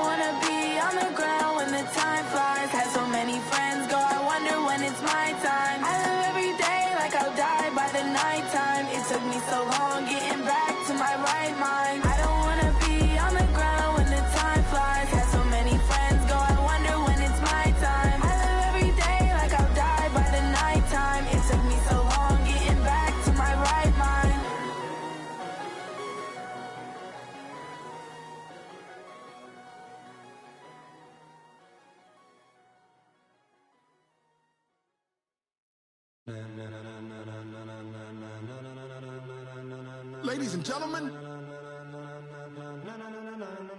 wanna be on the ground when the time flies. Had so many friends go, I wonder when it's my time. I live every day like I'll die by the nighttime. It took me so long getting back to my right mind. I don't wanna be on the ground when the time flies. Had so many friends go, I wonder when it's my time. I live every day like I'll die by the nighttime. It took me so long getting back to my right mind. Ladies and gentlemen,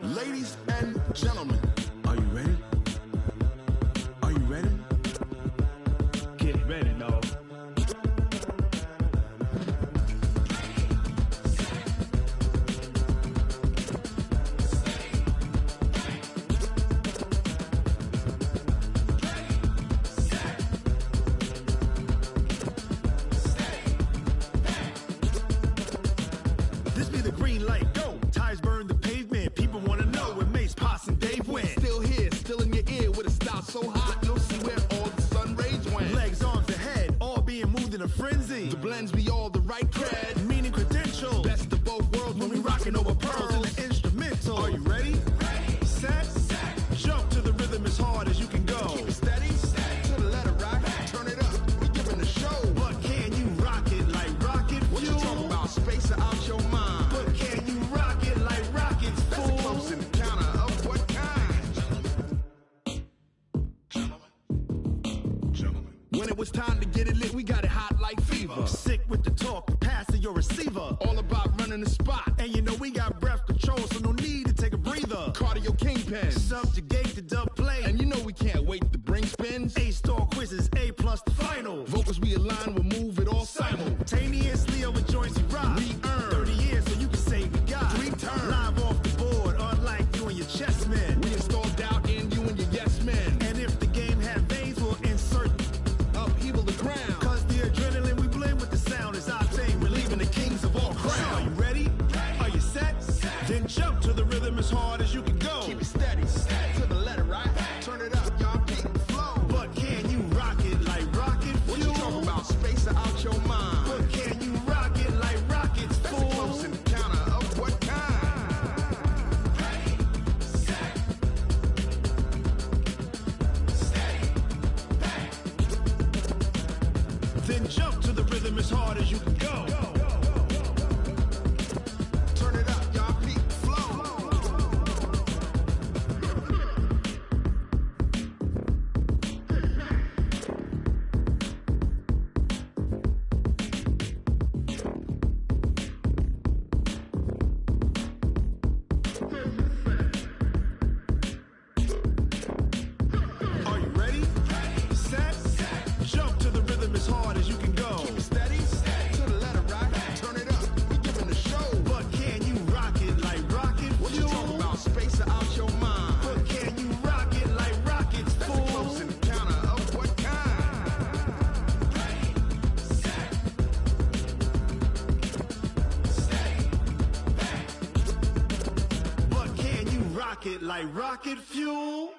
ladies and gentlemen, are you ready? Are you ready? Get ready, dog. This be the green light, go. Tires burn the pavement. People wanna know where Mace, Poss, and Dave went. Still here, still in your ear with a style so hot, you'll see where all the sun rays went. Legs, arms, and head, all being moved in a frenzy. The blends be all the right cred. Meaning credentials. Best of both worlds when we rockin' over pearls. In the instrumental. Are you ready? Set. Jump to the rhythm as hard as you can go. Keep it steady, to the letter rock. Turn it up, we giving the show. But can you rock it like rocket fuel? What you talking about? Space or out your mind? But can you rock it like rockets, That's fool? a close encounter of what kind? Gentlemen. When it was time to get it lit, we got it hot like fever. Sick with the talk, pass to your receiver. All about running the spot. And you know we got breath control, so no need to take a breather. Cardio kingpin. Subjugate the dub play. And you know we can't wait to bring spins. A-star quizzes, A+ the final. Vocals we align, we'll move it all Simultaneously over joints we rock. We earn 30 years, so you can say we got 3 turns. Live off the board, unlike you and your chess men. We install doubt in you and your yes men. And if the game had veins, we'll insert Upheaval the ground. Cause the adrenaline we blend with the sound is our thing. We're leaving the kings of all crowns. Are you ready? Are you set? Then jump to the rhythm as hard as you can go. Keep it steady, to the letter right. Turn it up, y'all keep the flow. But can you rock it like rocket fuel? What you talking about? Space or out your mind? But can you rock it like rockets, That's a fool? close encounter of what kind? Then jump to the rhythm as hard as you can go. Turn it up, y'all keep the flow. Are you ready? Set. Jump to the rhythm as hard as you can go. Keep it steady, to the letter right. Turn it up, we giving the show. But can you rock it like rocket What you fuel? talking about? Space or out your mind? But can you rock it like rockets, That's a fool? close encounter of what kind? But can you rock it like rocket fuel?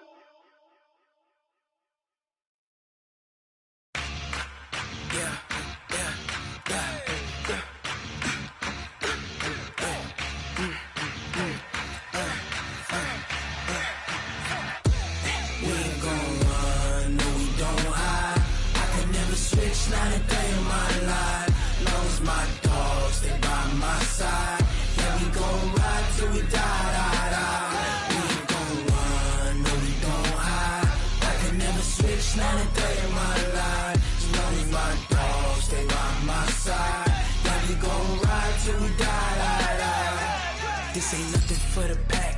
We ain't gon' run, no we don't hide. I can never switch, not a day in my life. Long as my dogs stay by my side. Yeah, we gon' ride till we die, die, die. We ain't gon' run, no we don't hide. I can never switch, not a day in my life. As long as my dogs stay by my side. Yeah, we gon' ride till we die, die, die. This ain't nothing for the pack.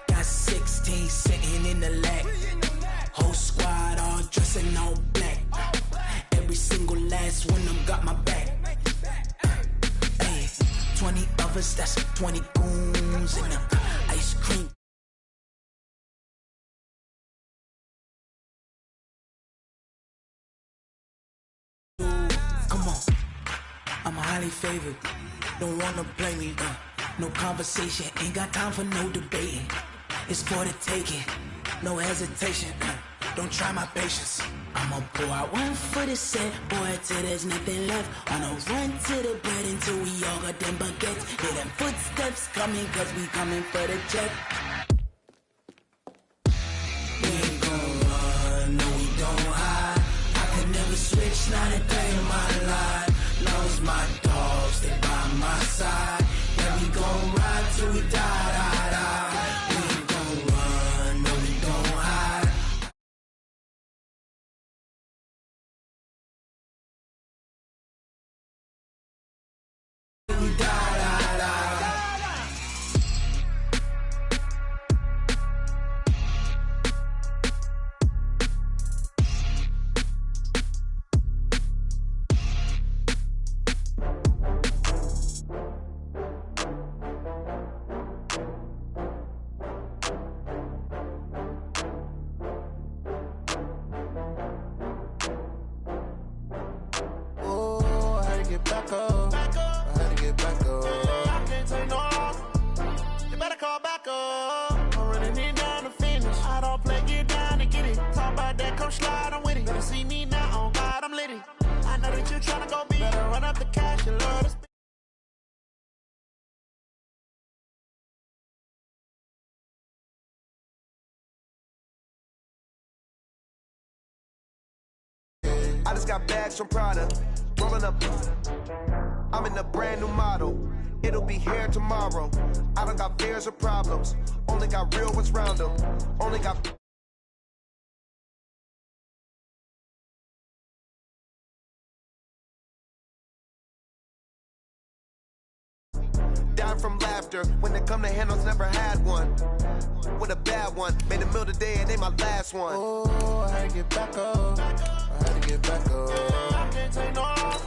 Got 16 sitting in the lap. Whole squad all dressing all black. Every single last one of them got my back. Hey, 20 of us, that's 20 goons in the ice cream. Come on, I'm highly favored. Don't wanna blame me, no conversation, ain't got time for no debating. it's for the taking. No hesitation, don't try my patience. I'ma pour out one for the set, boy, till there's nothing left. On a run to the bread until we all got them baguettes. Hear them footsteps coming, cause we coming for the check. We ain't gon' run, no we don't hide. I could never switch, not a day in my life. Long as my dogs, they by my side. Yeah, we gon' ride till we die, die, die. We ain't gon' run, no we don't hide. We die, die, die. Oh, I had to get back up. I had to get back up. I can't take no loss. You better call back up. I'm running it down to finish. I don't play, get down to get it. Talk about that, come slide, I'm with it. Better see me now, on God, I'm litty. I know that you tryna go be. Better run up the cash, you love to spend. I just got bags from Prada, rolling up. I'm in a brand new model. It'll be here tomorrow. I don't got fears or problems. Only got real ones round them. Only got. Down from laughter. When it come to handles, never had one. With a bad one. Made a meal today and they my last one. Oh, I had to get back up. I had to get back up. I can't take no loss.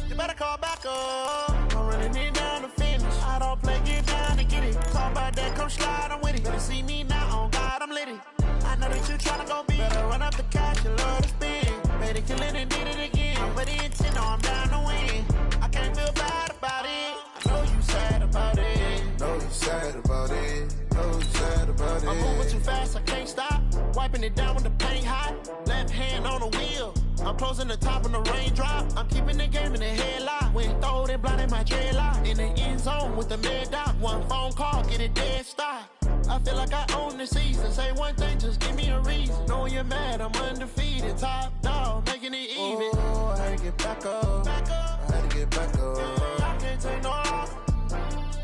You better call back up. I'm running it down to finish. I don't play, get down to get it. Talk about that, come slide, I'm with it. Better see me now, on God, I'm litty. I know that you tryna go be. Better run up the cash, you love to spend. Made it, kill it, and did it again. I'm ready intent, no, I'm down to win. I can't feel bad about it. I know you sad about it. Know you sad about it. Know you sad about it. I'm moving too fast, I can't stop. Wiping it down with the paint hot. Left hand on the wheel. I'm closing the top on the raindrop. I'm keeping the game in the headlock. When throwed and blinded my dreadlock. In the end zone with the mad dot. One phone call, get it dead stop. I feel like I own the season. Say one thing, just give me a reason. Knowing you're mad, I'm undefeated. Top dog, making it even. Oh, I had to get back up. I had to get back up. I can't take no loss.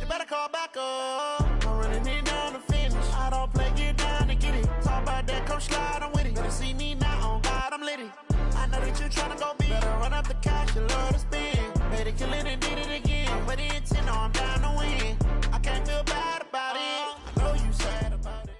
You better call back up. I'm running it down to finish. I don't play, get down to get it. Talk about that, come slide, I'm with it. Better see me now, on God, I'm litty. I know that you tryna go be. Better run up the cash, you love to spend. Made it, kill it, and did it again. I'm ready intent, no, I'm down to win. I can't feel bad about it. I know you sad about it.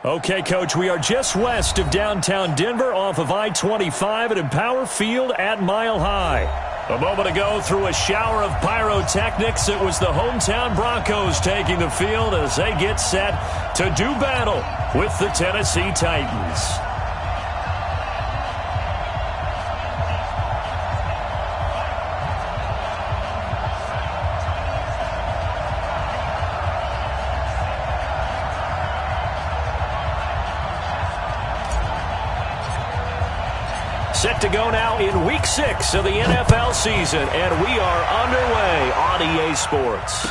Okay, Coach, we are just west of downtown Denver off of I-25 at Empower Field at Mile High. A moment ago, through a shower of pyrotechnics, it was the hometown Broncos taking the field as they get set to do battle with the Tennessee Titans. Set to go now in Week 6 of the NFL season, and we are underway on EA Sports.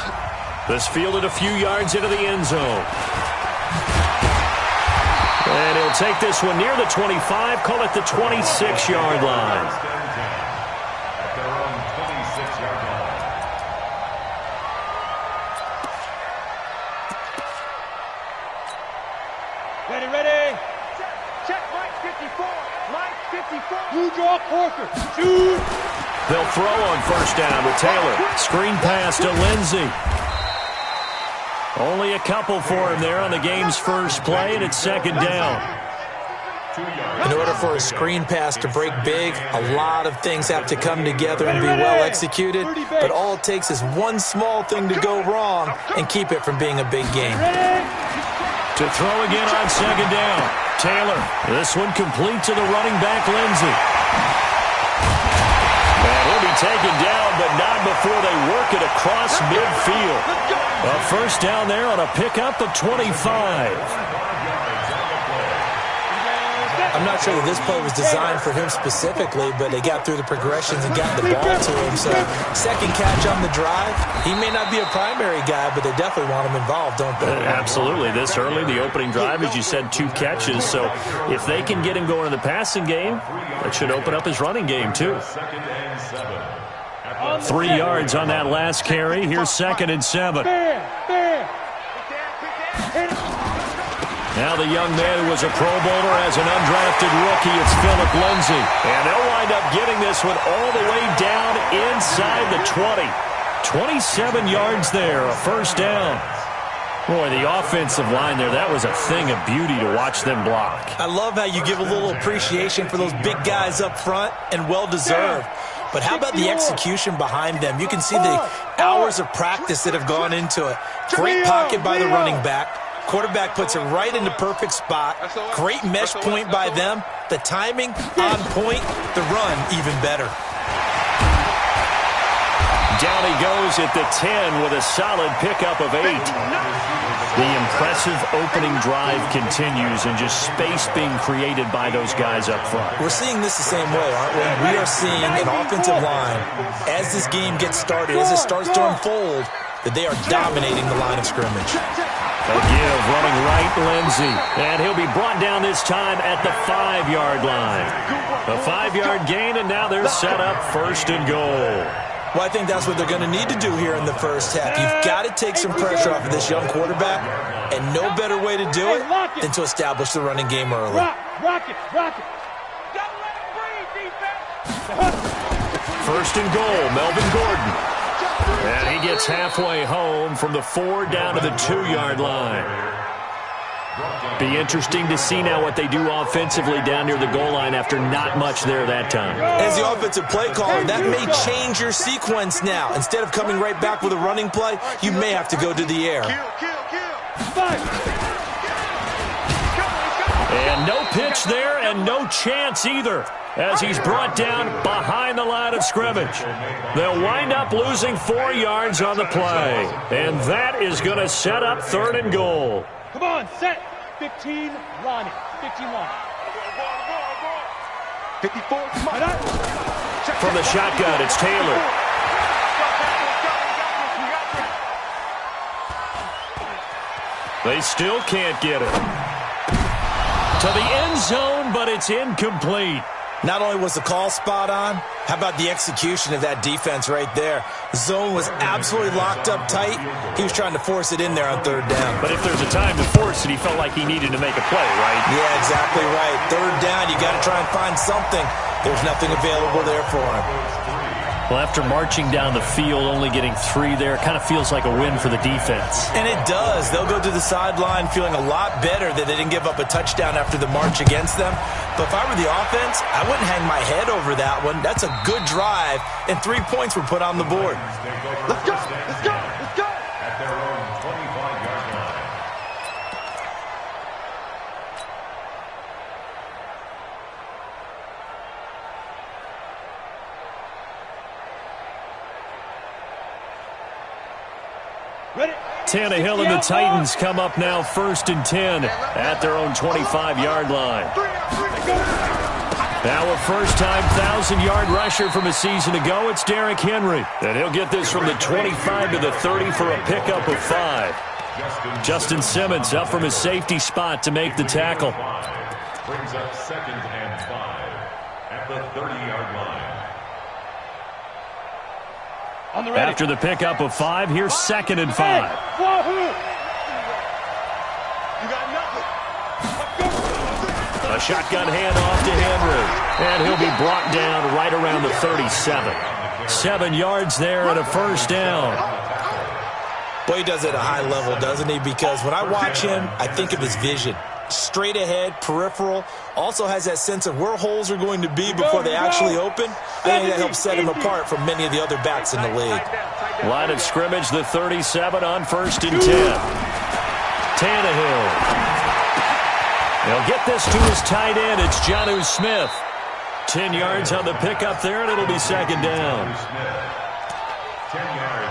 This fielded a few yards into the end zone. And he'll take this one near the 25, call it the 26-yard line. Ready. Check, Mike 54. Mike 54. You draw closer. Shoot. They'll throw on first down with Taylor. Screen pass to Lindsey. Only a couple for him there on the game's first play, and it's second down. In order for a screen pass to break big, a lot of things have to come together and be well executed, but all it takes is one small thing to go wrong and keep it from being a big game. To throw again on second down. Taylor, this one complete to the running back, Lindsey. And he'll be taken down, but not before they work it across midfield. A first down there on a pickup of 25. I'm not sure that this play was designed for him specifically, but they got through the progressions and got the ball to him. So second catch on the drive. He may not be a primary guy, but they definitely want him involved, don't they? Absolutely. This early, the opening drive, as you said, 2 catches. So if they can get him going in the passing game, that should open up his running game too. 3 yards on that last carry. Here's 2nd and 7. Now the young man who was a Pro Bowler as an undrafted rookie, it's Phillip Lindsay. And they'll wind up getting this one all the way down inside the 20. 27 yards there, a first down. Boy, the offensive line there, that was a thing of beauty to watch them block. I love how you give a little appreciation for those big guys up front, and well-deserved. But how about the execution behind them? You can see the hours of practice that have gone into it. Great pocket by the running back. Quarterback puts it right in the perfect spot. Great mesh point by them. The timing on point. The run even better. Down he goes at the 10 with a solid pickup of 8. The impressive opening drive continues, and just space being created by those guys up front. We're seeing this the same way, aren't we? We are seeing an offensive line, as this game gets started, as it starts to unfold, that they are dominating the line of scrimmage. A give, running right, Lindsay. And he'll be brought down this time at the 5-yard line. A 5-yard gain, and now they're set up 1st and goal. Well, I think that's what they're going to need to do here in the first half. You've got to take some pressure off of this young quarterback, and no better way to do it than to establish the running game early. Rock it. Don't let him breathe, defense. 1st and goal, Melvin Gordon. And he gets halfway home from the 4 down to the 2-yard line. Be interesting to see now what they do offensively down near the goal line after not much there that time. As the offensive play caller, that may change your sequence now. Instead of coming right back with a running play, you may have to go to the air. And no pitch there, and no chance either, as he's brought down behind the line of scrimmage. They'll wind up losing 4 yards on the play, and that is going to set up 3rd and goal. Come on, set. 15, Ronnie. 15 line. 54, come on. From the shotgun, it's Taylor. They still can't get it. To the end zone, but it's incomplete. Not only was the call spot on, how about the execution of that defense right there? The zone was absolutely locked up tight. He was trying to force it in there on 3rd down. But if there's a time to force it, he felt like he needed to make a play, right? Yeah, exactly right. 3rd down, you got to try and find something. There's nothing available there for him. Well, after marching down the field, only getting 3 there, kind of feels like a win for the defense. And it does. They'll go to the sideline feeling a lot better that they didn't give up a touchdown after the march against them. But if I were the offense, I wouldn't hang my head over that one. That's a good drive, and 3 points were put on the board. Let's go. At their own 25-yard line. Tannehill and the Titans come up now 1st and 10 at their own 25-yard line. Now a first-time 1,000-yard rusher from a season ago, it's Derrick Henry. And he'll get this from the 25 to the 30 for a pickup of 5. Justin Simmons up from his safety spot to make the tackle. Brings up 2nd and 5 at the 30-yard line. After the pickup of 5, here's 2nd and 5. A shotgun handoff to Henry. And he'll be brought down right around the 37. 7 yards there and a first down. Boy, he does it at a high level, doesn't he? Because when I watch him, I think of his vision. Straight ahead, peripheral. Also has that sense of where holes are going to be before they actually open. I think that helps set him apart from many of the other backs in the league. Line of scrimmage, the 37 on 1st and 10. Tannehill. He'll get this to his tight end. It's Jonnu Smith. 10 yards on the pickup there, and it'll be second down.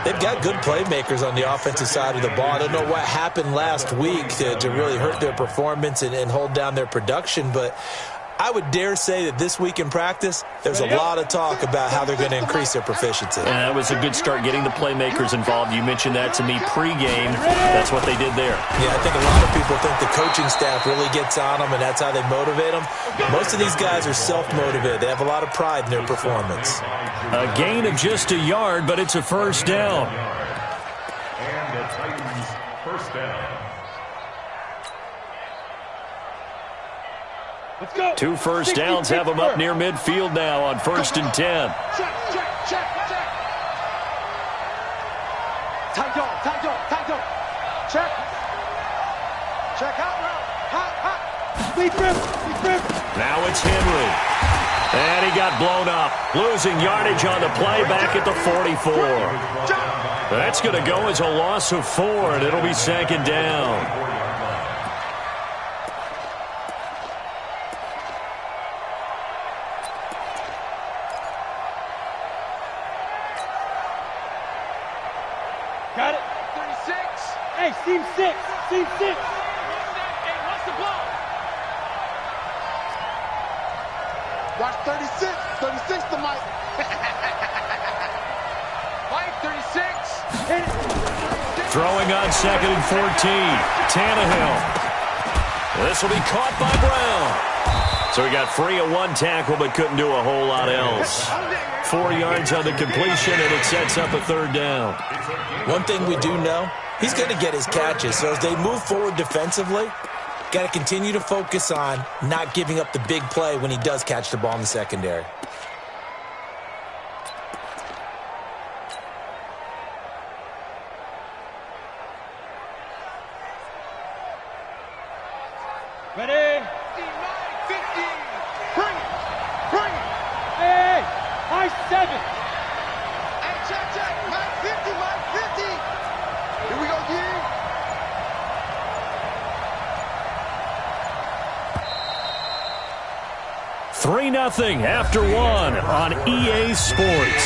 They've got good playmakers on the offensive side of the ball. I don't know what happened last week to really hurt their performance and hold down their production, but I would dare say that this week in practice, there's a lot of talk about how they're going to increase their proficiency. And that was a good start, getting the playmakers involved. You mentioned that to me pregame. That's what they did there. Yeah, I think a lot of people think the coaching staff really gets on them, and that's how they motivate them. Most of these guys are self-motivated. They have a lot of pride in their performance. A gain of just a yard, but it's a first down. And the Titans first down. Let's go. 2 first downs have them up near midfield now on 1st and 10. Check, check, check, check. Tight zone, tight zone, tight zone. Check. Check out route. Hot, hot. Lead grip, lead grip. Now it's Henry. And he got blown up. Losing yardage on the play back at the 44. That's going to go as a loss of 4, and it'll be second down. Got it. 36. Hey, seam 6. Seam 6. Hey, what's the blow? Watch 36. 36 to Mike. Mike, 36. Hit it. Throwing on 2nd and 14. Tannehill. This will be caught by Brown. So he got free of 1 tackle, but couldn't do a whole lot else. 4 yards on the completion, and it sets up a 3rd down. One thing we do know, he's going to get his catches. So as they move forward defensively, got to continue to focus on not giving up the big play when he does catch the ball in the secondary. Ready? 50. Bring it. Bring it. Hey, high 7. Hey, check, check. Mike 50, Mike 50. Here we go, G. 3-0 after 1 on EA Sports.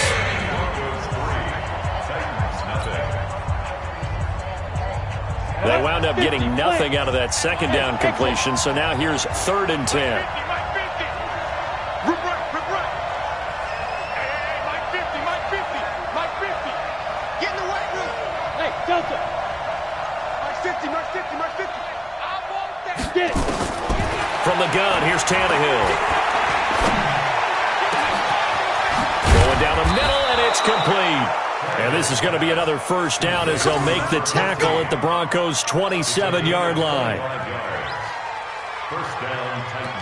They wound up getting nothing out of that 2nd down completion, so now here's 3rd and 10. Rip right, rip right. Hey, Mike 50, Mike 50, Mike 50. Get in the weight room. Hey, Delta. Mike 50, Mike 50, Mike 50. I want that. Get it. From the gun, here's Tannehill. Going down the middle, and it's complete. And this is going to be another first down as they'll make the tackle at the Broncos' 27-yard line. First down, Titans.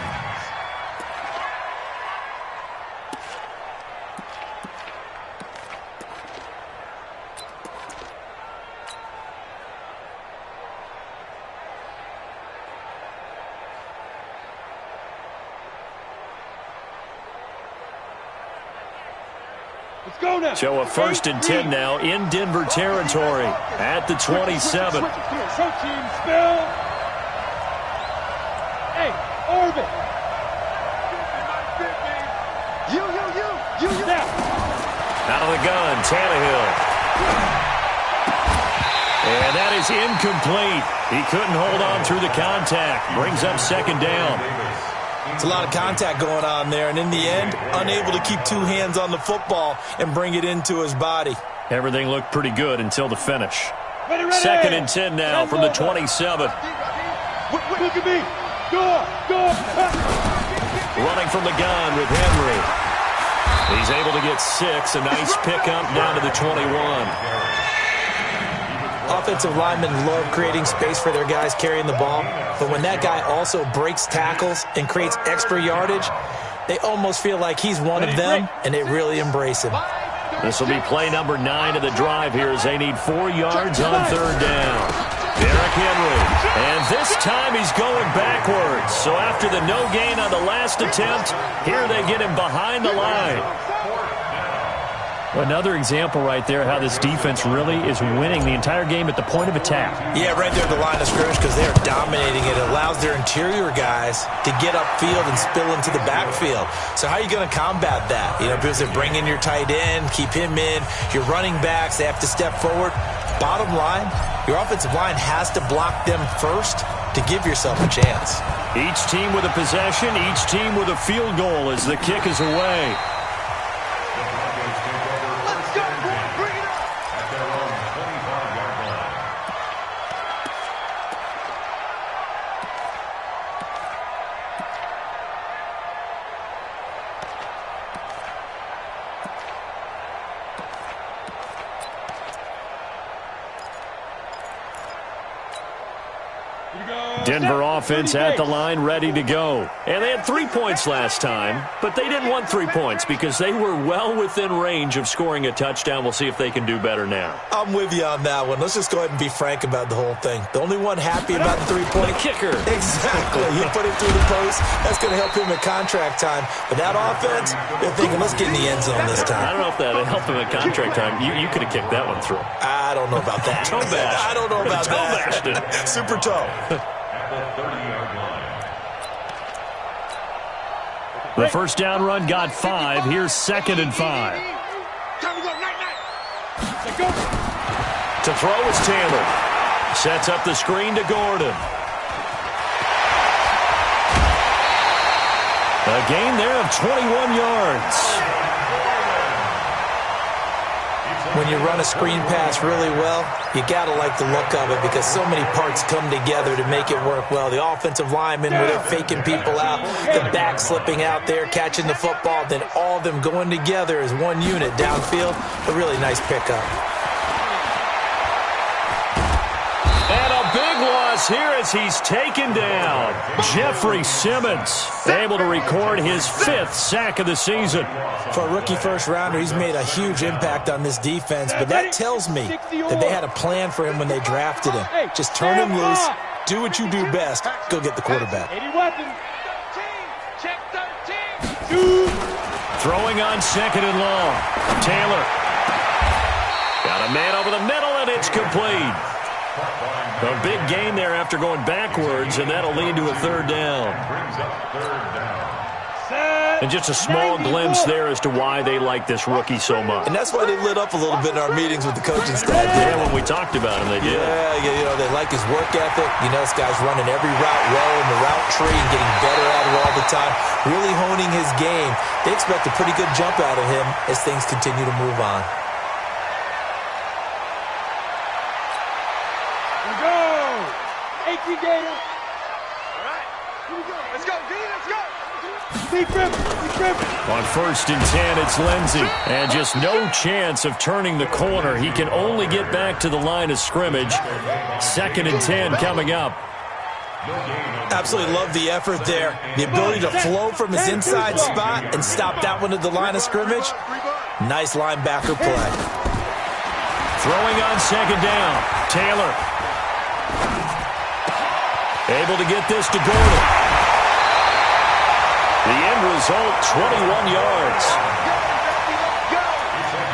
Let's go now. So a 1st and 10 now in Denver territory at the 27. Protein spill. Hey, orbit. You. Now. Out of the gun, Tannehill. And that is incomplete. He couldn't hold on through the contact. Brings up 2nd down. It's a lot of contact going on there, and in the end, unable to keep 2 hands on the football and bring it into his body. Everything looked pretty good until the finish. Ready. 2nd and 10 now from the 27. Look at me. Go. Running from the gun with Henry. He's able to get 6. A nice pickup down to the 21. Offensive linemen love creating space for their guys carrying the ball, but when that guy also breaks tackles and creates extra yardage, they almost feel like he's one of them, and they really embrace him. This will be play number 9 of the drive here as they need 4 yards on 3rd down. Derrick Henry, and this time he's going backwards. So after the no gain on the last attempt, here they get him behind the line. Another example right there how this defense really is winning the entire game at the point of attack. Yeah, right there at the line of scrimmage because they're dominating it. It allows their interior guys to get upfield and spill into the backfield. So how are you going to combat that? You know, because they bring in your tight end, keep him in. Your running backs, they have to step forward. Bottom line, your offensive line has to block them first to give yourself a chance. Each team with a possession, each team with a field goal as the kick is away. Denver offense at the line, ready to go. And they had 3 points last time, but they didn't want 3 points because they were well within range of scoring a touchdown. We'll see if they can do better now. I'm with you on that one. Let's just go ahead and be frank about the whole thing. The only one happy about the 3-point. The kicker. Exactly. He put it through the post. That's going to help him at contract time. But that offense, they're thinking, let's get in the end zone this time. I don't know if that helped him at contract time. You could have kicked that one through. I don't know about that. Toe bash. I don't know about toe that. Bashed it. Super toe. The first down run got 5. Here's 2nd and 5. Time to go, night. Let's go. To throw is Taylor. Sets up the screen to Gordon. A gain there of 21 yards. When you run a screen pass really well, you got to like the look of it because so many parts come together to make it work well. The offensive linemen, where they're faking people out, the back slipping out there, catching the football, then all of them going together as one unit downfield. A really nice pickup. And a big loss here as he's taken down. Jeffrey Simmons able to record his 5th sack of the season. For a rookie first-rounder, he's made a huge impact on this defense, but that tells me that they had a plan for him when they drafted him. Just turn him loose, do what you do best, go get the quarterback. Throwing on 2nd and long. Taylor. Got a man over the middle, and it's complete. A big gain there after going backwards, and that'll lead to a 3rd down. And just a small glimpse there as to why they like this rookie so much. And that's why they lit up a little bit in our meetings with the coaching staff. Yeah, when we talked about him, they did. Yeah, you know, they like his work ethic. You know, this guy's running every route well in the route tree and getting better at it all the time, really honing his game. They expect a pretty good jump out of him as things continue to move on. Gator. All right, here we go. Let's go, D, let's go. Big grip. On 1st and 10, it's Lindsey. And just no chance of turning the corner. He can only get back to the line of scrimmage. 2nd and 10 coming up. Absolutely love the effort there. The ability to flow from his inside spot and stop that one at the line of scrimmage. Nice linebacker play. Throwing on 2nd down. Taylor. Able to get this to Gordon. The end result, 21 yards.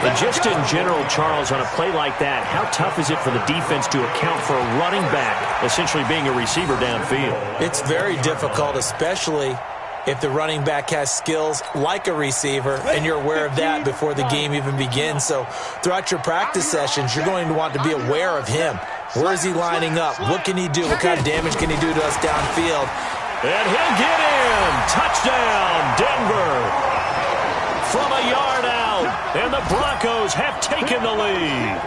And just in general, Charles, on a play like that, how tough is it for the defense to account for a running back essentially being a receiver downfield? It's very difficult, especially if the running back has skills like a receiver, and you're aware of that before the game even begins. So throughout your practice sessions, you're going to want to be aware of him. Where is he lining up? What can he do? What kind of damage can he do to us downfield? And he'll get in. Touchdown, Denver. From a yard out, and the Broncos have taken the lead.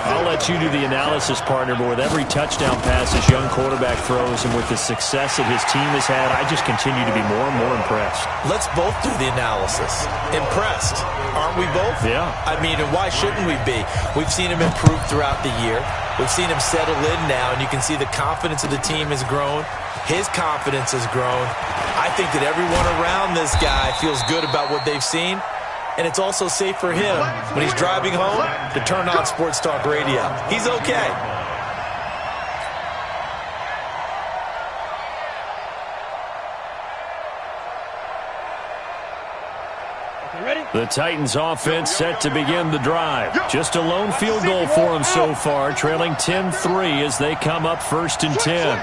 I'll let you do the analysis, partner, but with every touchdown pass this young quarterback throws and with the success that his team has had, I just continue to be more and more impressed. Let's both do the analysis. Impressed. Aren't we both? Yeah. I mean, and why shouldn't we be? We've seen him improve throughout the year. We've seen him settle in now, and you can see the confidence of the team has grown. His confidence has grown. I think that everyone around this guy feels good about what they've seen. And it's also safe for him when he's driving home to turn on Sports Talk Radio. He's okay. Okay, ready? The Titans offense set to begin the drive. Just a lone field goal for them so far, trailing 10-3 as they come up 1st and 10.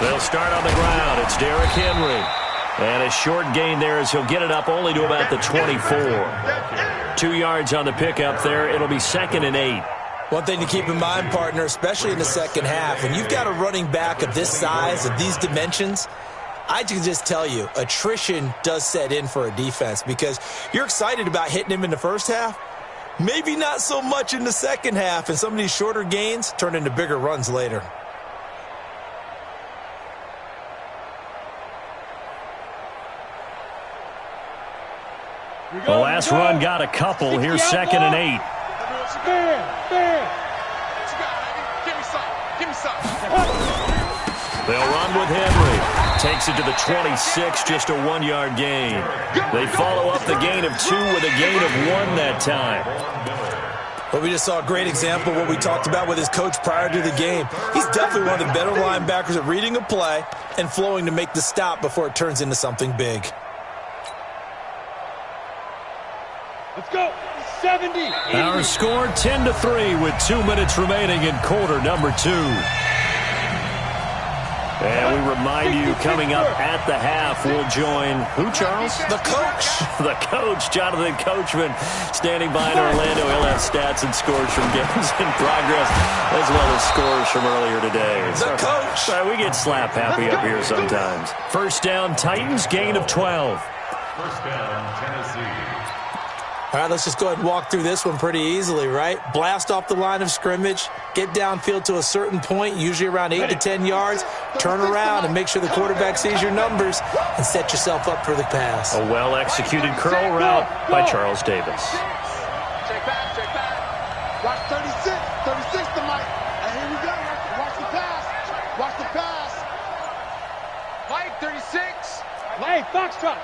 They'll start on the ground. It's Derrick Henry. And a short gain there as he'll get it up only to about the 24. 2 yards on the pickup there. It'll be 2nd and 8. One thing to keep in mind, partner, especially in the second half, when you've got a running back of this size, of these dimensions, I can just tell you, attrition does set in for a defense because you're excited about hitting him in the first half. Maybe not so much in the second half, and some of these shorter gains turn into bigger runs later. The last run got a couple. Here's 2nd and 8. They'll run with Henry. Takes it to the 26, just a 1-yard gain. They follow up the gain of 2 with a gain of 1 that time. Well, we just saw a great example of what we talked about with his coach prior to the game. He's definitely one of the better linebackers at reading a play and flowing to make the stop before it turns into something big. Let's go. 70. Our score 10-3 with 2 minutes remaining in quarter number 2. And we remind you, coming up at the half, we'll join who, Charles? The coach. The coach, Jonathan Coachman, standing by in Orlando. He'll have stats and scores from games in progress, as well as scores from earlier today. The coach. Sorry, we get slap happy up here sometimes. First down, Titans, gain of 12. First down, Tennessee. All right, let's just go ahead and walk through this one pretty easily, right? Blast off the line of scrimmage, get downfield to a certain point, usually around 8 to 10 yards, turn around and make sure the quarterback sees your numbers and set yourself up for the pass. A well-executed curl route by Charles Davis. Check back. Watch 36 to Mike. And here we go. Watch the pass. Mike, 36. Hey, Foxtrot.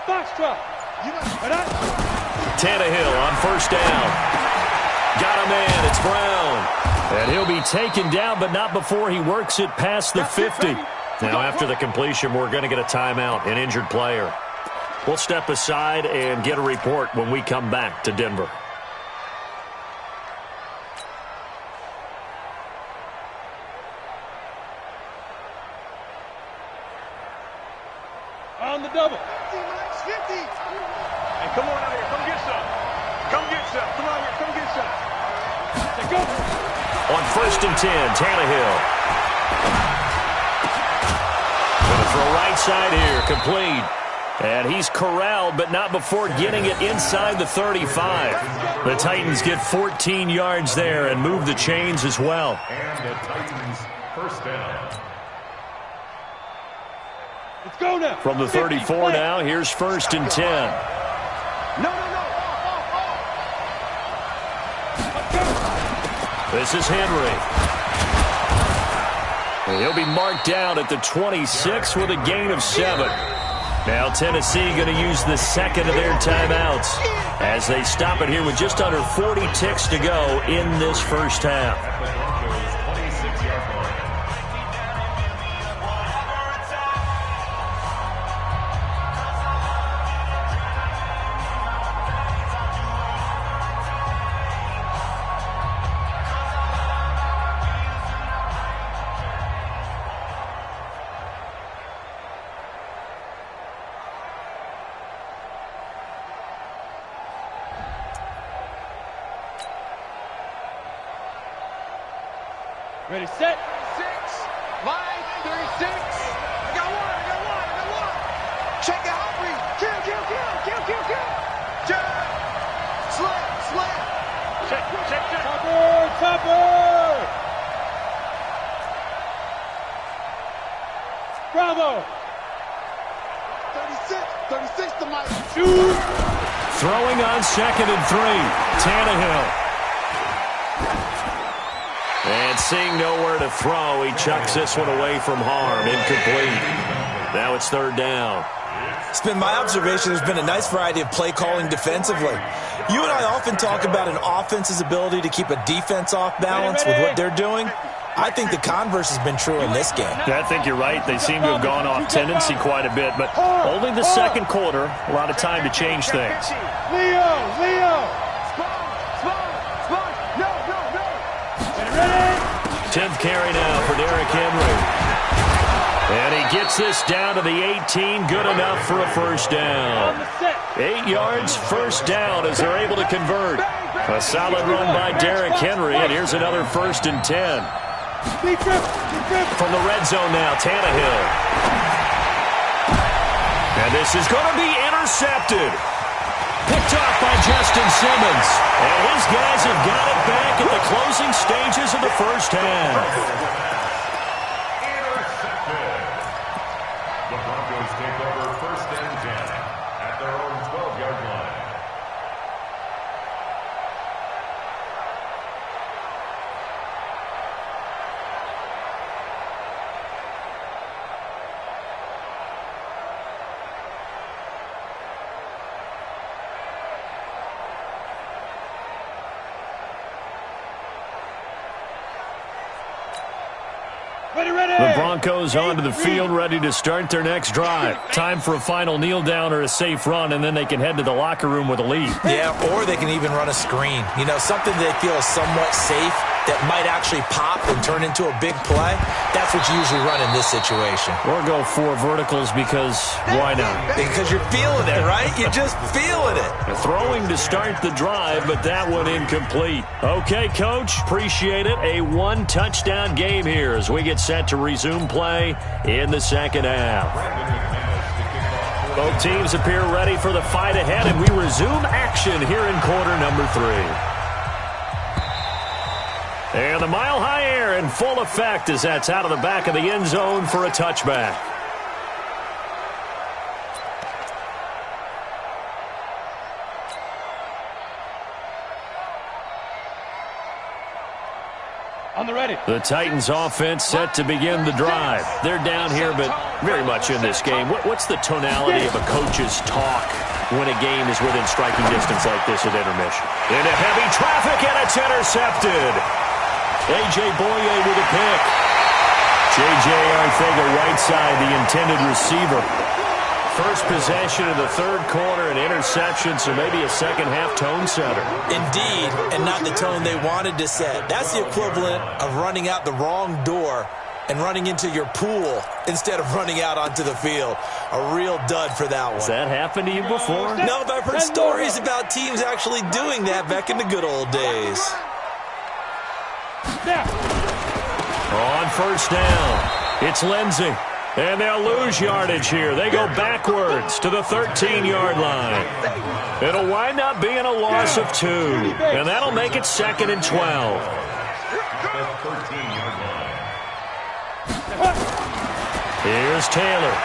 Tannehill on first down. Got a man. It's Brown. And he'll be taken down, but not before he works it past the 50. Now, after the completion, we're going to get a timeout, an injured player. We'll step aside and get a report when we come back to Denver. On the double. 50. Hey, come on out here. Come get some. Come on here. Come get some. Let's go. On first and 10, Tannehill. Gonna throw right side here, complete. And he's corralled, but not before getting it inside the 35. The Titans get 14 yards there and move the chains as well. And the Titans first down. Let's go now. From the 34 now, here's first and 10. No. This is Henry. And he'll be marked down at the 26 with a gain of 7. Now Tennessee going to use the second of their timeouts as they stop it here with just under 40 ticks to go in this first half. Ready, set. 6. Line, 36. I got one. Check out. Kill. Slam. Check. Topper. Bravo. 36 to Mike. Shoot. Throwing on second and 3. Tannehill. And seeing nowhere to throw, he chucks this one away from harm. Incomplete. Now it's third down. It's been my observation there's been a nice variety of play calling defensively. You and I often talk about an offense's ability to keep a defense off balance with what they're doing. I think the converse has been true in this game. I think you're right. They seem to have gone off tendency quite a bit, but only the second quarter. A lot of time to change things. Leo! 10th carry now for Derrick Henry. And he gets this down to the 18. Good enough for a first down. 8 yards, first down as they're able to convert. A solid run by Derrick Henry, and here's another 1st and 10. From the red zone now, Tannehill. And this is going to be intercepted. Picked off by Justin Simmons. And his guys have got it back at the closing stages of the first half. Intercepted. The Broncos take over 1st and 10 at their own 12-yard line. The Broncos onto the field, ready to start their next drive. Time for a final kneel down or a safe run, and then they can head to the locker room with a lead. Yeah, or they can even run a screen. You know, something they feel is somewhat safe that might actually pop and turn into a big play. That's what you usually run in this situation. Or go 4 verticals because why not? Because you're feeling it, right? You're just feeling it. Throwing to start the drive, but that one incomplete. Okay, Coach, appreciate it. A 1-touchdown game here as we get set to resume play in the second half. Both teams appear ready for the fight ahead, and we resume action here in quarter number 3. And the mile-high air in full effect as that's out of the back of the end zone for a touchback. On the ready. The Titans offense set to begin the drive. They're down here, but very much in this game. What's the tonality of a coach's talk when a game is within striking distance like this at intermission? Into heavy traffic, and it's intercepted. A.J. Boye with a pick. J.J. Arcega-Whiteside, the intended receiver. First possession of the third quarter, an interception, so maybe a second-half tone setter. Indeed, and not the tone they wanted to set. That's the equivalent of running out the wrong door and running into your pool instead of running out onto the field. A real dud for that one. Has that happened to you before? No, but I've heard stories about teams actually doing that back in the good old days. On first down, it's Lindsey. And they'll lose yardage here. They go backwards to the 13-yard line. It'll wind up being a loss of 2. And that'll make it 2nd and 12. Here's Taylor.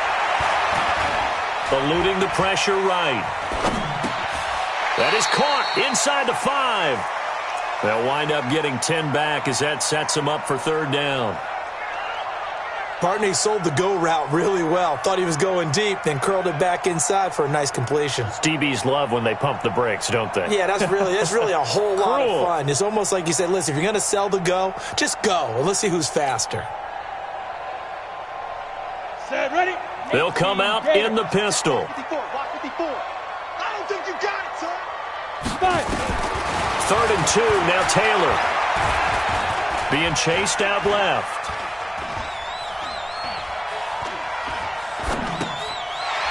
Eluding the pressure right. That is caught inside the 5. They'll wind up getting 10 back as that sets them up for 3rd down. Bartney sold the go route really well. Thought he was going deep, then curled it back inside for a nice completion. DBs love when they pump the brakes, don't they? Yeah, that's really a whole lot of fun. It's almost like you said, listen, if you're going to sell the go, just go, and let's see who's faster. Set, ready. They'll come out in the pistol. 54, block 54. I don't think you got it, son. 3rd and 2, now Taylor. Being chased out left.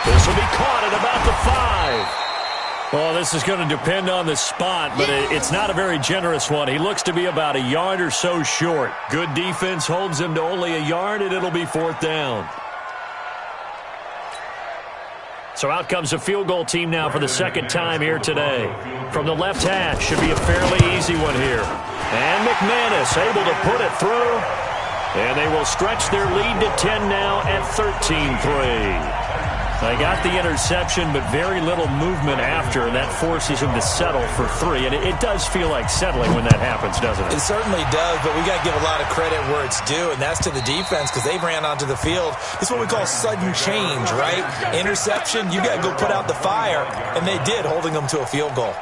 This will be caught at about the 5. Well, this is going to depend on the spot, but it's not a very generous one. He looks to be about a yard or so short. Good defense holds him to only a yard, and it'll be 4th down. So out comes a field goal team now for the second time here today. From the left hash, should be a fairly easy one here. And McManus able to put it through. And they will stretch their lead to 10 now at 13-3. They got the interception, but very little movement after, and that forces them to settle for 3. And it does feel like settling when that happens, doesn't it? It certainly does, but we got to give a lot of credit where it's due, and that's to the defense because they ran onto the field. It's what we call sudden change, right? Interception, you got to go put out the fire, and they did, holding them to a field goal.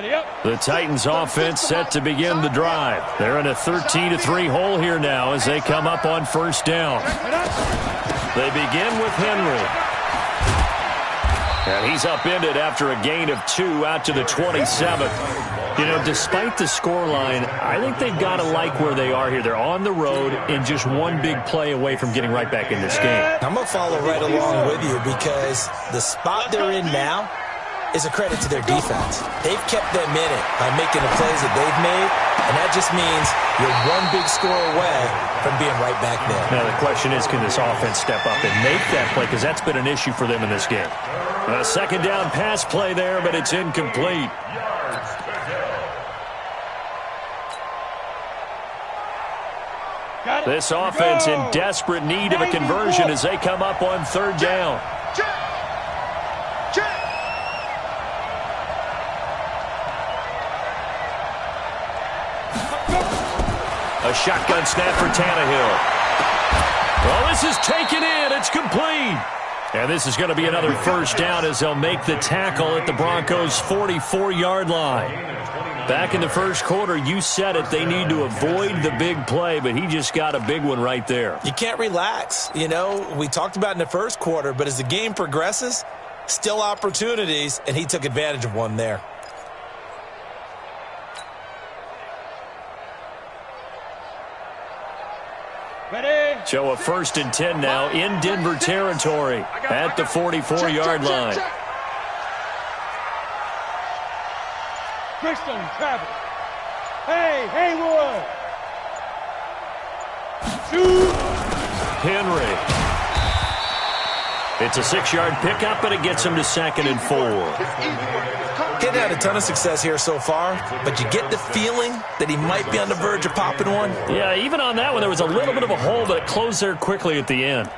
The Titans offense set to begin the drive. They're in a 13-3 hole here now as they come up on first down. They begin with Henry. And he's upended after a gain of 2 out to the 27. You know, despite the scoreline, I think they've got to like where they are here. They're on the road and just one big play away from getting right back in this game. I'm going to follow right along with you because the spot they're in now is a credit to their defense. They've kept them in it by making the plays that they've made, and that just means you're one big score away from being right back there. Now, the question is, can this offense step up and make that play? Because that's been an issue for them in this game. A second down pass play there, but it's incomplete. This offense in desperate need of a conversion as they come up on third down. A shotgun snap for Tannehill. Well, this is taken in. It's complete. And this is going to be another first down as they'll make the tackle at the Broncos' 44-yard line. Back in the first quarter, you said it, they need to avoid the big play, but he just got a big one right there. You can't relax. You know, we talked about in the first quarter, but as the game progresses, still opportunities, and he took advantage of one there. So a 1st and 10 now in Denver territory at the 44-yard line. Christian Travis. Hey, Haywood. Shoot. Henry. It's a 6-yard pickup, and it gets him to 2nd and 4. Getting had a ton of success here so far, but you get the feeling that he might be on the verge of popping one. Yeah, even on that one, there was a little bit of a hole, but it closed there quickly at the end.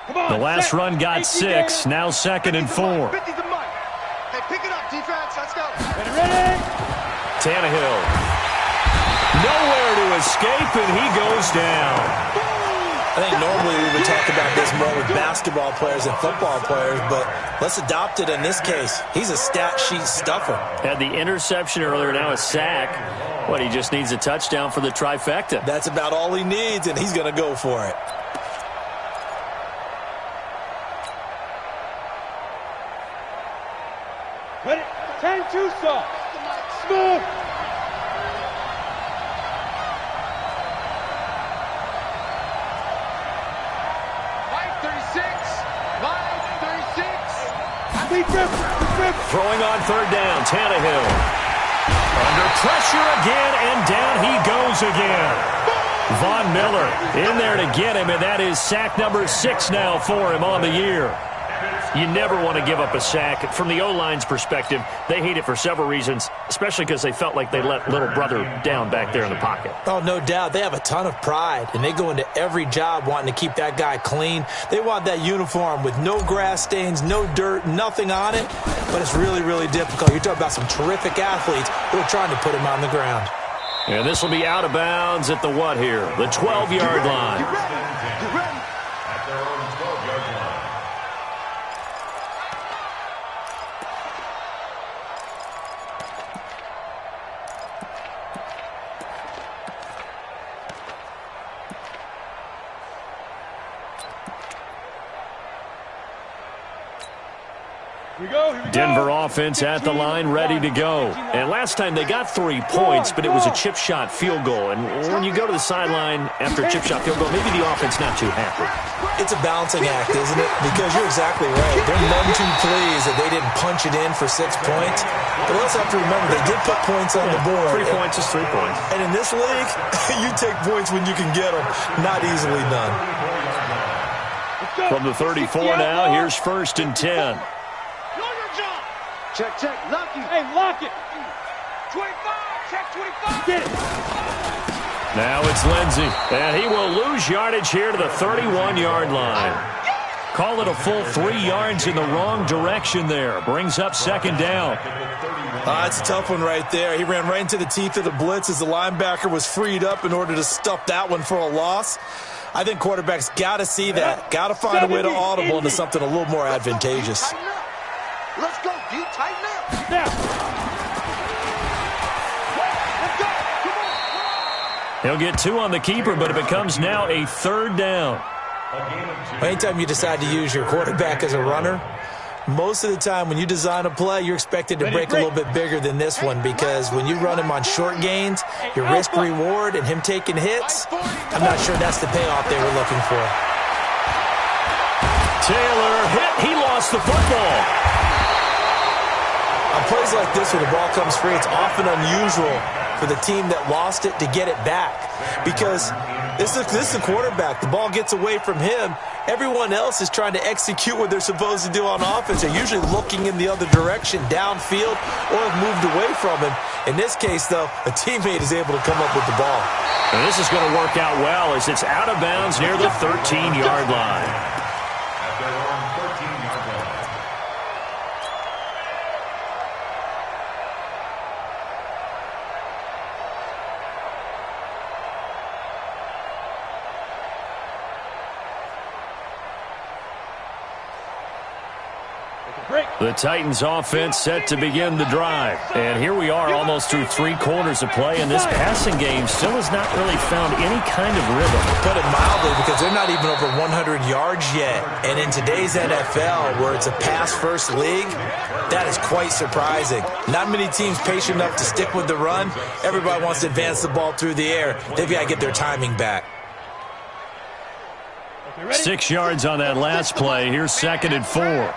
The last run got 6, now 2nd and 4. Hey, pick it up, defense. Let's go. Ready? Tannehill. Nowhere to escape, and he goes down. I think normally we would talk about this more with basketball players and football players, but let's adopt it in this case. He's a stat sheet stuffer. Had the interception earlier, now a sack. What, he just needs a touchdown for the trifecta. That's about all he needs, and he's going to go for it. Ready? 10-2 stop. Smooth. Throwing on third down, Tannehill. Under pressure again, and down he goes again. Von Miller in there to get him, and that is sack number 6 now for him on the year. You never want to give up a sack. From the O-line's perspective, they hate it for several reasons, especially because they felt like they let little brother down back there in the pocket. Oh, no doubt. They have a ton of pride, and they go into every job wanting to keep that guy clean. They want that uniform with no grass stains, no dirt, nothing on it, but it's really, really difficult. You're talking about some terrific athletes who are trying to put him on the ground. And this will be out of bounds at the what here? The 12-yard line. At their own 12-yard line. Denver offense at the line, ready to go. And last time they got 3 points, but it was a chip shot field goal. And when you go to the sideline after a chip shot field goal, maybe the offense not too happy. It's a balancing act, isn't it? Because you're exactly right. They're none too pleased that they didn't punch it in for 6 points. But we also have to remember they did put points on the board. 3 points is 3 points. And in this league, you take points when you can get them. Not easily done. From the 34 now, here's 1st and 10. Check, check, lock it. Hey, lock it. 25, check 25. Get it. Now it's Lindsey, and he will lose yardage here to the 31-yard line. Call it a full 3 yards in the wrong direction there. Brings up second down. It's a tough one right there. He ran right into the teeth of the blitz as the linebacker was freed up in order to stuff that one for a loss. I think quarterbacks got to see that. Got to find a way to audible into something a little more advantageous. Let's go, D. Tighten up. Now. Let's go. Come on. He'll get 2 on the keeper, but it becomes now a third down. Anytime you decide to use your quarterback as a runner, most of the time when you design a play, you're expected to break a little bit bigger than this one, because when you run him on short gains, your risk-reward and him taking hits, I'm not sure that's the payoff they were looking for. Taylor hit. He lost the football. On plays like this where the ball comes free, it's often unusual for the team that lost it to get it back, because this is a quarterback. The ball gets away from him. Everyone else is trying to execute what they're supposed to do on offense. They're usually looking in the other direction, downfield, or have moved away from him. In this case, though, a teammate is able to come up with the ball. And this is going to work out well as it's out of bounds near the 13-yard line. At their own 13-yard line. The Titans offense set to begin the drive. And here we are almost through 3 quarters of play, and this passing game still has not really found any kind of rhythm. Put it mildly, because they're not even over 100 yards yet. And in today's NFL, where it's a pass-first league, that is quite surprising. Not many teams patient enough to stick with the run. Everybody wants to advance the ball through the air. They've got to get their timing back. 6 yards on that last play. Here's 2nd and 4.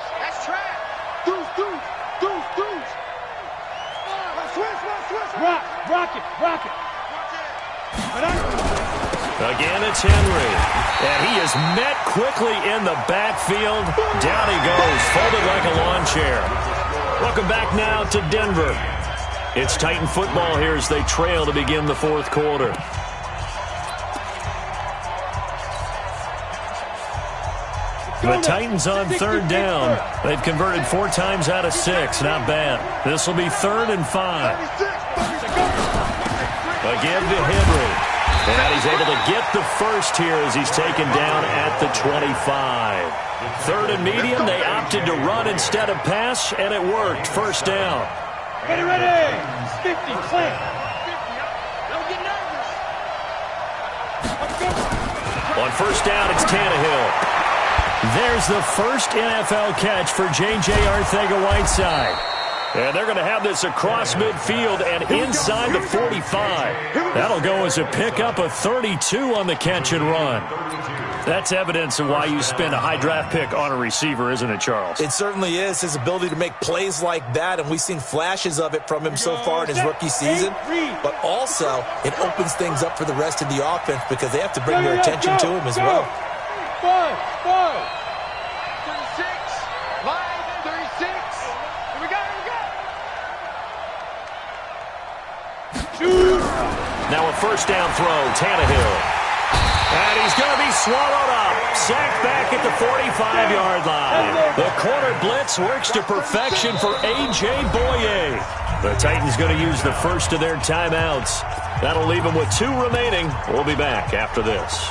Rock it. Again, it's Henry. And he is met quickly in the backfield. Down he goes, folded like a lawn chair. Welcome back now to Denver. It's Titan football here as they trail to begin the 4th quarter. The Titans on 3rd down. They've converted 4 times out of 6. Not bad. This will be 3rd and 5. Again to Henry. And he's able to get the first here as he's taken down at the 25. 3rd and medium. They opted to run instead of pass, and it worked. First down. Ready. 50, clear. Don't get nervous. On first down, it's Tannehill. There's the first NFL catch for J.J. Arcega-Whiteside. And they're going to have this across midfield and inside the 45. That'll go as a pickup of 32 on the catch and run. That's evidence of why you spend a high draft pick on a receiver, isn't it, Charles? It certainly is. His ability to make plays like that, and we've seen flashes of it from him so far in his rookie season. But also, it opens things up for the rest of the offense because they have to bring their attention to him as well. 5, 36, 36. Here we go. Now a first down throw, Tannehill. And he's going to be swallowed up. Sacked back at the 45-yard line. The corner blitz works to perfection for A.J. Boye. The Titans going to use the first of their timeouts. That'll leave them with 2 remaining. We'll be back after this.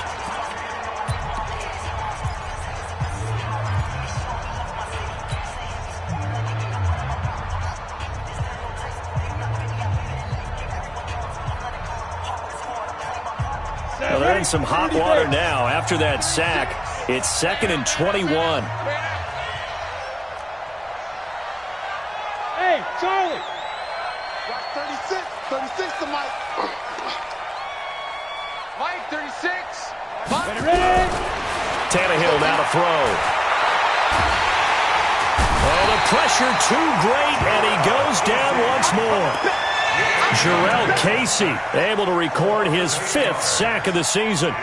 Well, they're in some hot water now. After that sack, it's 2nd and 21. Hey, Charlie. Got 36 to Mike. Mike, 36. Ready. Tannehill now to throw. Oh, the pressure too great, and he goes down once more. Jarrell Casey able to record his 5th sack of the season.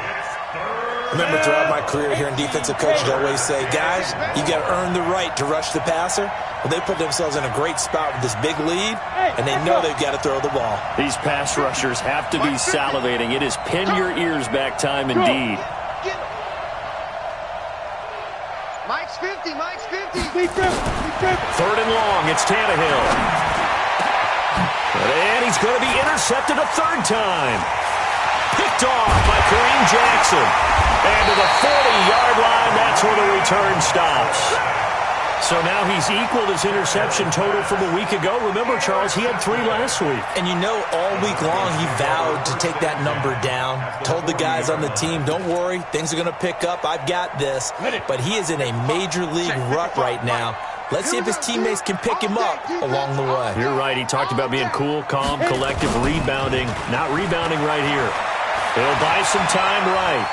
Remember, throughout my career here in defensive coaching, I always say, guys, you got to earn the right to rush the passer. Well, they put themselves in a great spot with this big lead, and they know they've got to throw the ball. These pass rushers have to be salivating. It is pin your ears back time indeed. Mike. Mike's 50, Mike's 50. Third and long, it's Tannehill. And he's going to be intercepted a third time. Picked off by Kareem Jackson. And to the 40-yard line, that's where the return stops. So now he's equaled his interception total from a week ago. Remember, Charles, he had 3 last week. And you know, all week long he vowed to take that number down. Told the guys on the team, don't worry, things are going to pick up. I've got this. But he is in a major league rut right now. Let's see if his teammates can pick him up along the way. You're right. He talked about being cool, calm, collective, rebounding. Not rebounding right here. He'll buy some time right.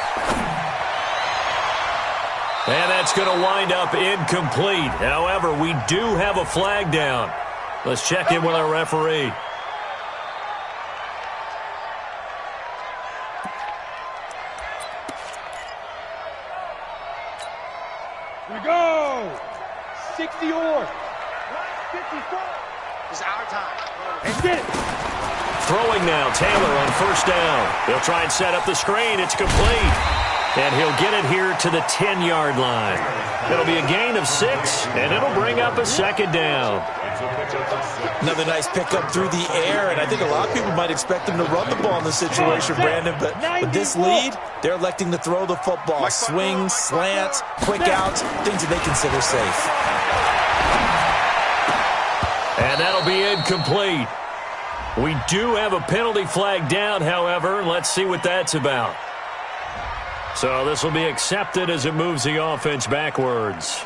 And that's going to wind up incomplete. However, we do have a flag down. Let's check in with our referee. Here we go. 60 or 54. It's our time. Let's get it. Throwing now, Taylor on first down. They'll try and set up the screen. It's complete. And he'll get it here to the 10-yard line. It'll be a gain of 6, and it'll bring up a second down. Another nice pickup through the air, and I think a lot of people might expect him to run the ball in this situation, Brandon. But with this lead, they're electing to throw the football. Swings, slants, quick outs, things that they consider safe. And that'll be incomplete. We do have a penalty flag down, however. Let's see what that's about. So this will be accepted as it moves the offense backwards.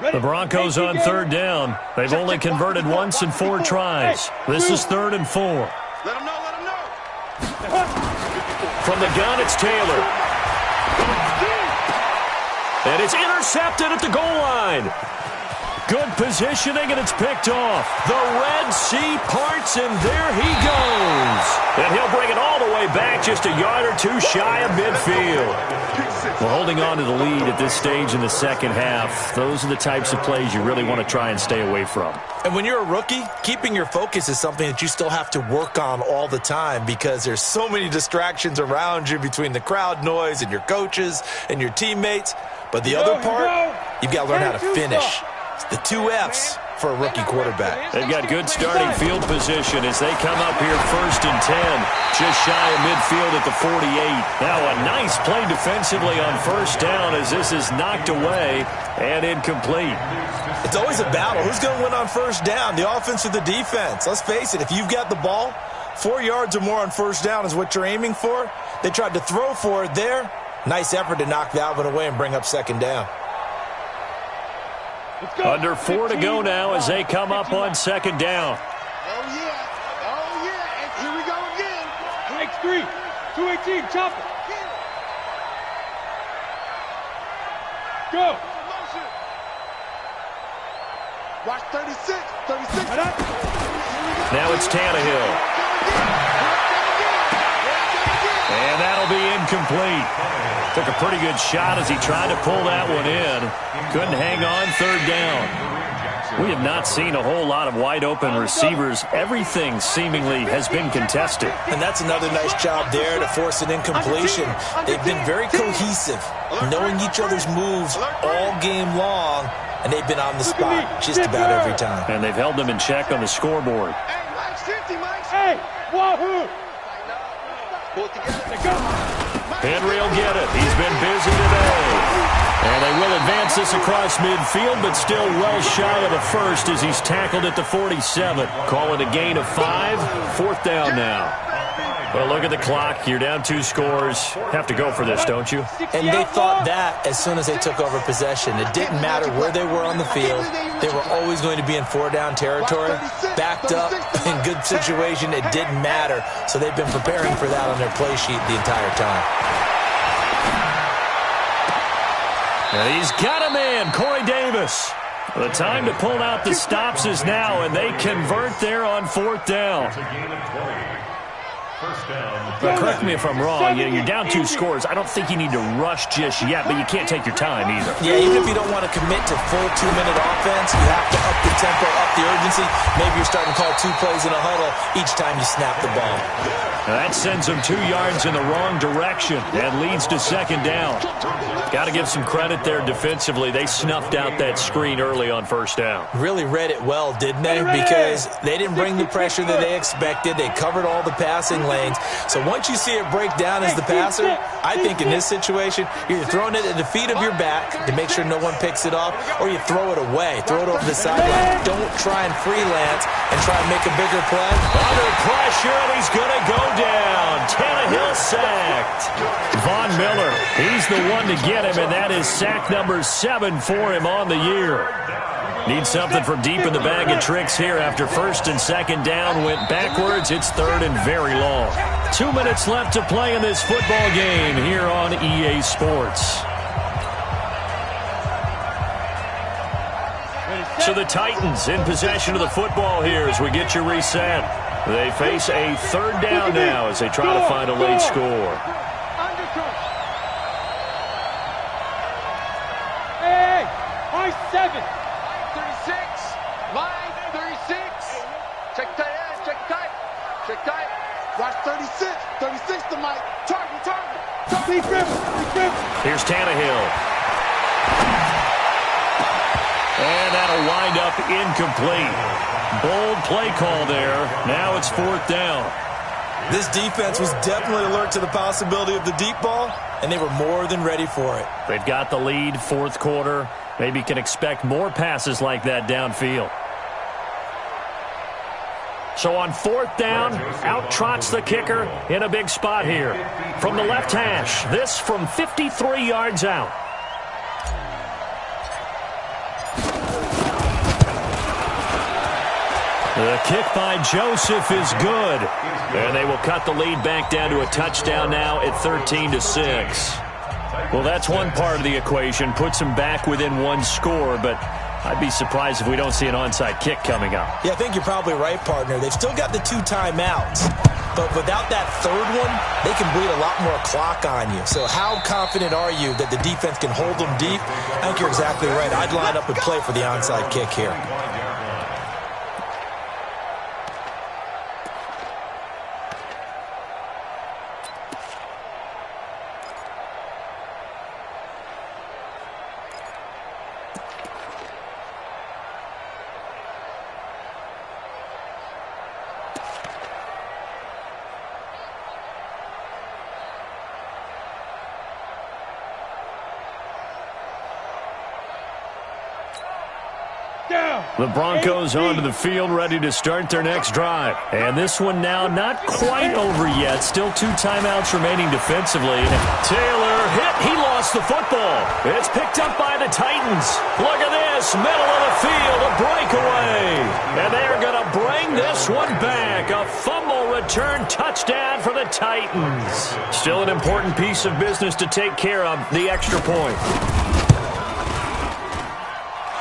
The Broncos on third down. They've only converted once in 4 tries. This is 3rd and 4. Let him know, let him know. From the gun, it's Taylor. And it's intercepted at the goal line. Good positioning, and it's picked off. The Red Sea parts, and there he goes. And he'll bring it all the way back, just a yard or 2 shy of midfield. Well, holding on to the lead at this stage in the second half, those are the types of plays you really want to try and stay away from. And when you're a rookie, keeping your focus is something that you still have to work on all the time because there's so many distractions around you between the crowd noise and your coaches and your teammates. But the other part, you've got to learn how to finish. The 2 F's for a rookie quarterback. They've got good starting field position as they come up here 1st and 10. Just shy of midfield at the 48. Now a nice play defensively on first down as this is knocked away and incomplete. It's always a battle. Who's going to win on first down, the offense or the defense? Let's face it, if you've got the ball, 4 yards or more on first down is what you're aiming for. They tried to throw for it there. Nice effort to knock that one away and bring up second down. Under 4 to go now as they come up on second down. Oh, yeah. And here we go again. X3, 218, chop it. Go. Watch 36. Now it's Tannehill. And that'll be incomplete. Took a pretty good shot as he tried to pull that one in. Couldn't hang on, 3rd down. We have not seen a whole lot of wide-open receivers. Everything seemingly has been contested. And that's another nice job there to force an incompletion. They've been very cohesive, knowing each other's moves all game long, and they've been on the spot just about every time. And they've held them in check on the scoreboard. Hey, Mike's 50, Mike's. Hey, wahoo! Pull it together. Henry will get it. He's been busy today. And they will advance this across midfield, but still well shy of the first as he's tackled at the 47. Call it a gain of 5. 4th down now. Well, look at the clock. You're down 2 scores. Have to go for this, don't you? And they thought that as soon as they took over possession. It didn't matter where they were on the field. They were always going to be in 4-down territory. Backed up, in good situation, it didn't matter. So they've been preparing for that on their play sheet the entire time. And he's got a man, Corey Davis. The time to pull out the stops is now, and they convert there on 4th down. But correct me if I'm wrong, you're down 2 scores. I don't think you need to rush just yet, but you can't take your time either. Yeah, even if you don't want to commit to full 2-minute offense, you have to up the tempo, up the urgency, maybe you're starting to call 2 plays in a huddle each time you snap the ball. That sends them 2 yards in the wrong direction and leads to second down. Got to give some credit there defensively. They snuffed out that screen early on first down. Really read it well, didn't they? Because they didn't bring the pressure that they expected. They covered all the passing lanes. So once you see it break down as the passer, I think in this situation, you're throwing it at the feet of your back to make sure no one picks it off, or you throw it away. Throw it over the sideline. Don't try and freelance and try and make a bigger play. Under pressure, and he's going to go down. Tannehill sacked. Von Miller, he's the one to get him, and that is sack number 7 for him on the year. Need something from deep in the bag of tricks here after first and second down went backwards. It's third and very long. 2 minutes left to play in this football game here on EA Sports. So the Titans in possession of the football here as we get you reset. They face a third down now as they try to find a late score. Hey, line 7. 36, line 36. Check tight end, check tight. Check tight. Watch 36. 36 to Mike. Target. Deep rim. Here's Tannehill. And that'll wind up incomplete. Bold play call there. Now it's fourth down. This defense was definitely alert to the possibility of the deep ball, and they were more than ready for it. They've got the lead, fourth quarter. Maybe can expect more passes like that downfield. So on fourth down, out trots the kicker in a big spot here. From the left hash, this from 53 yards out. The kick by Joseph is good. And they will cut the lead back down to a touchdown now at 13-6. Well, that's one part of the equation. Puts them back within one score, but I'd be surprised if we don't see an onside kick coming up. Yeah, I think you're probably right, partner. They've still got the 2 timeouts. But without that third one, they can bleed a lot more clock on you. So how confident are you that the defense can hold them deep? I think you're exactly right. I'd line up and play for the onside kick here. The Broncos onto the field, ready to start their next drive. And this one now not quite over yet. Still 2 timeouts remaining defensively. Taylor hit. He lost the football. It's picked up by the Titans. Look at this. Middle of the field. A breakaway. And they're going to bring this one back. A fumble return touchdown for the Titans. Still an important piece of business to take care of, the extra point.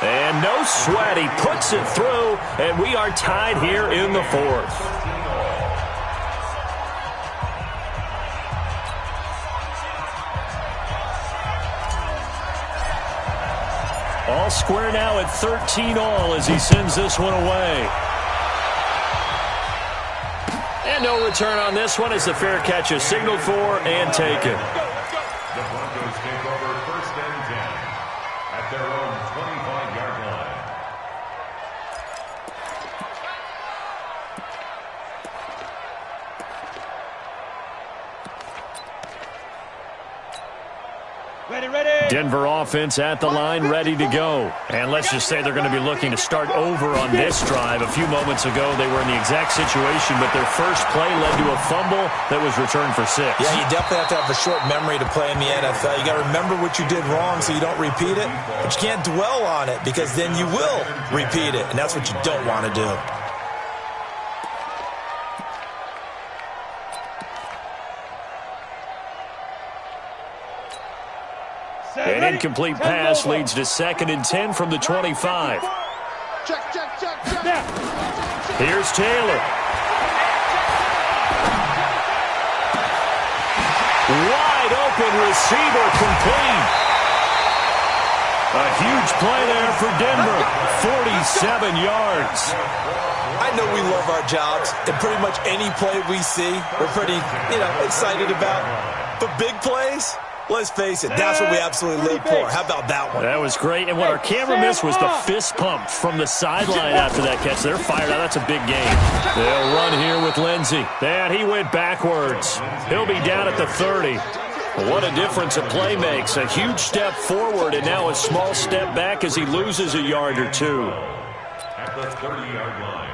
And no sweat, he puts it through, and we are tied here in the fourth. All square now at 13-all as he sends this one away. And no return on this one as the fair catch is signaled for and taken. The Broncos take over first and 10 at their own 25-yard line. Denver offense at the line, ready to go. And let's just say they're going to be looking to start over on this drive. A few moments ago, they were in the exact situation, but their first play led to a fumble that was returned for 6. Yeah, you definitely have to have a short memory to play in the NFL. You got to remember what you did wrong so you don't repeat it, but you can't dwell on it because then you will repeat it, and that's what you don't want to do. An incomplete pass leads to 2nd and 10 from the 25. Here's Taylor. Wide open receiver complete. A huge play there for Denver. 47 yards. I know we love our jobs, and pretty much any play we see, we're pretty, excited about. But big plays, let's face it, that's what we absolutely live for. How about that one? That was great. And what our camera missed was the fist pump from the sideline after that catch. They're fired out. That's a big game. They'll run here with Lindsey. And he went backwards. He'll be down at the 30. What a difference a play makes. A huge step forward and now a small step back as he loses a yard or two. At the 30-yard line.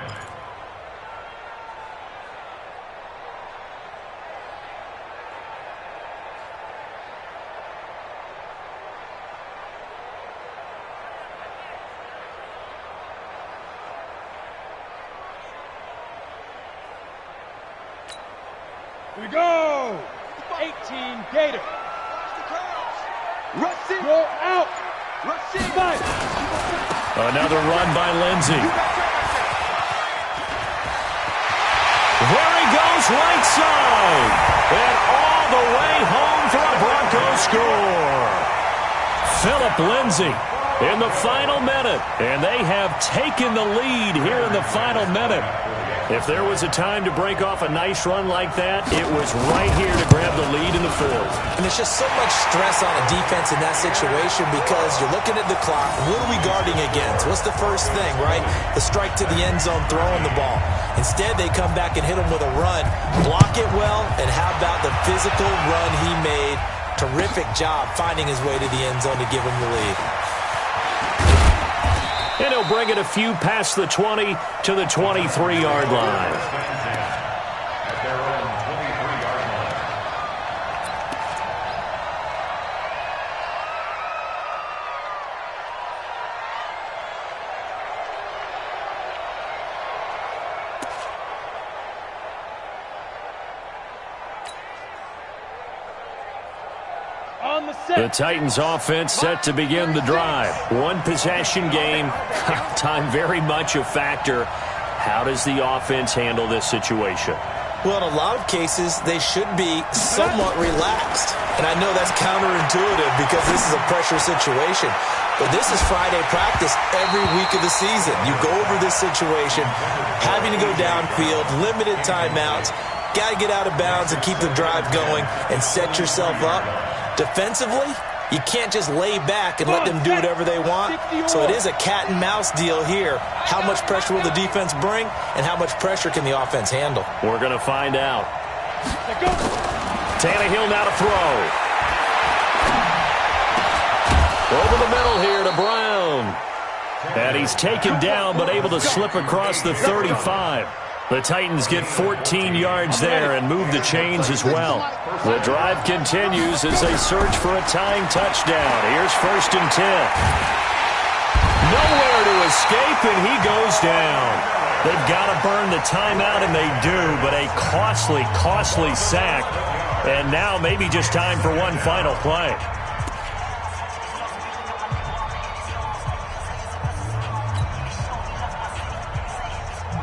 We go! 18 Gator. Rushing. Go out. Rushing. Five. Another run by Lindsey. There he goes, right side. And all the way home for a Broncos score. Phillip Lindsey in the final minute. And they have taken the lead here in the final minute. If there was a time to break off a nice run like that, it was right here to grab the lead in the fourth. And there's just so much stress on a defense in that situation because you're looking at the clock. What are we guarding against? What's the first thing, right? The strike to the end zone, throwing the ball. Instead, they come back and hit him with a run. Block it well, and how about the physical run he made? Terrific job finding his way to the end zone to give him the lead. And he'll bring it a few past the 20 to the 23-yard line. At their own 23-yard line. On the set. The Titans offense set to begin the drive. One possession game. Time very much a factor. How does the offense handle this situation? Well, in a lot of cases, they should be somewhat relaxed. And I know that's counterintuitive because this is a pressure situation. But this is Friday practice every week of the season. You go over this situation, having to go downfield, limited timeouts, got to get out of bounds and keep the drive going and set yourself up. Defensively, you can't just lay back and let them do whatever they want. So it is a cat and mouse deal here. How much pressure will the defense bring, and how much pressure can the offense handle? We're going to find out. Tannehill now to throw. Over the middle here to Brown. And he's taken down but able to slip across the 35. The Titans get 14 yards there and move the chains as well. The drive continues as they search for a tying touchdown. Here's 1st and 10. Nowhere to escape, and he goes down. They've got to burn the timeout, and they do, but a costly sack. And now maybe just time for one final play.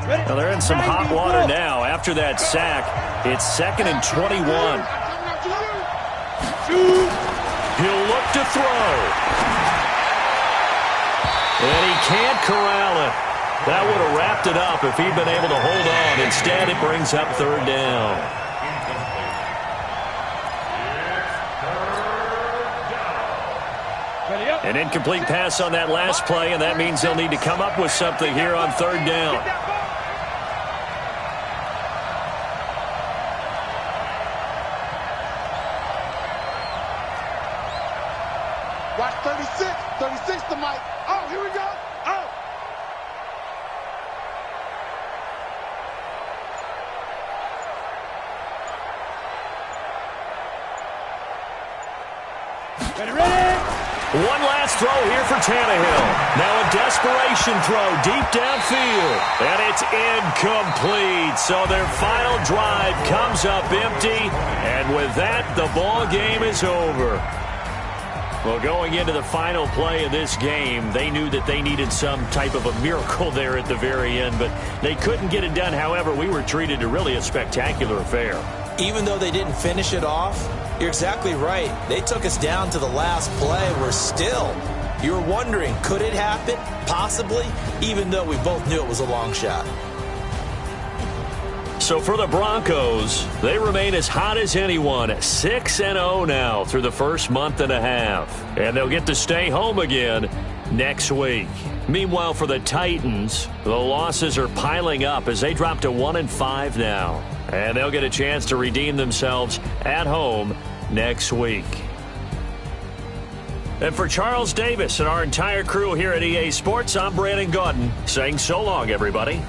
Well, they're in some hot water now. After that sack, it's 2nd and 21. He'll look to throw. And he can't corral it. That would have wrapped it up if he'd been able to hold on. Instead, it brings up 3rd down. An incomplete pass on that last play, and that means they'll need to come up with something here on 3rd down. Watch 36. 36 to Mike. Oh, here we go. Oh. Ready? One last throw here for Tannehill. Now a desperation throw deep downfield. And it's incomplete. So their final drive comes up empty. And with that, the ball game is over. Well, going into the final play of this game, they knew that they needed some type of a miracle there at the very end, but they couldn't get it done. However, we were treated to really a spectacular affair. Even though they didn't finish it off, you're exactly right. They took us down to the last play. We're still You were wondering, could it happen? Possibly, even though we both knew it was a long shot. So for the Broncos, they remain as hot as anyone, 6-0 now through the first month and a half. And they'll get to stay home again next week. Meanwhile, for the Titans, the losses are piling up as they drop to 1-5 now. And they'll get a chance to redeem themselves at home next week. And for Charles Davis and our entire crew here at EA Sports, I'm Brandon Gaudin saying so long, everybody.